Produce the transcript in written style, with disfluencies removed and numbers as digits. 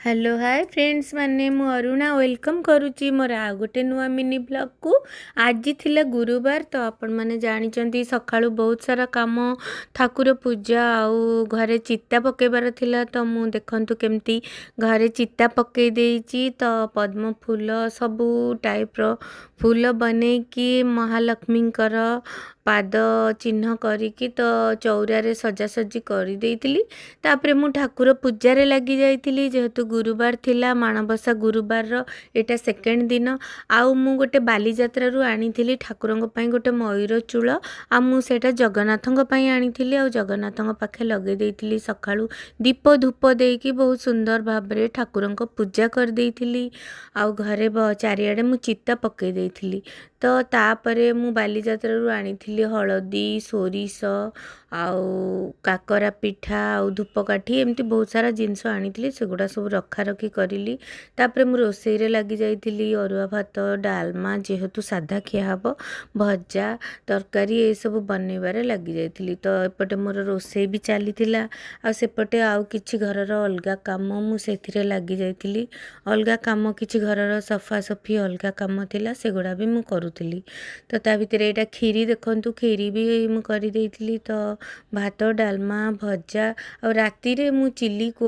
Hello hi friends माने मु Aruna welcome करुच्ची मोर आ गोटे नुआ मिनी ब्लॉग को आज थिला गुरुवार तो आपण माने जानी सकाळु बहुत सारा काम ठाकुर पूजा आउ घरे चित्ता पकेबार थिला तो मु देखंतु केमती घरे चित्ता पके देइची तो पद्म फूल सबू टाइप रो फूल बने कि महालक्ष्मी पाद चिन्ह करिकी तो चौरारे सजासजी कर देइतिली। तापरे मु ठाकुर पूजारे लगी जाइतिली जेहेतु गुरुवार थिला माणबसा गुरुवार रो एटा सेकेंड दिन आउ मु गोटे बालीजात्रा रु आनीथिली ठाकुरंग पई गोटे मयूर चूल आ मु सेटा जगन्नाथंग पई आनीथिली आ जगन्नाथंग पाखे लगे देइतिली सकाळु दीप धूप देकी बहुत सुंदर भाबरे ठाकुरंग पूजा कर देइतिली आउ घरे चारिआडे मु चित्ता पके देइतिली। तो तापरे मु बालीजात्रा रु आनीथिली हळदी सोरिष आउ काकरा पिठा आउ धूपकाठी एमती बहुत सारा जिनस आनीथिली सेगुड़ा सब रखा रखी करिली। तापरे मु रोसई रे लगी जाइतिली अरुआ भात डालमा जेहेतु साधा खिया हबो भजा तरकारी ए सब बनैबारे लगी जाइतिली। तो एपटे मोर रोसई भी चलीथिला आ सेपटे आउ किछि घरर अलगा काम मु सेथिरे लगी जाइतिली। अलगा काम किछि घरर सफा सफी अलगा काम थिला सेगुड़ा भी मु करूथिली। तो ता भितरे एटा खीरी देखंतु खीरी भी मु करि देइतिली। तो भात डालमा भजा और राती रे मु चिली को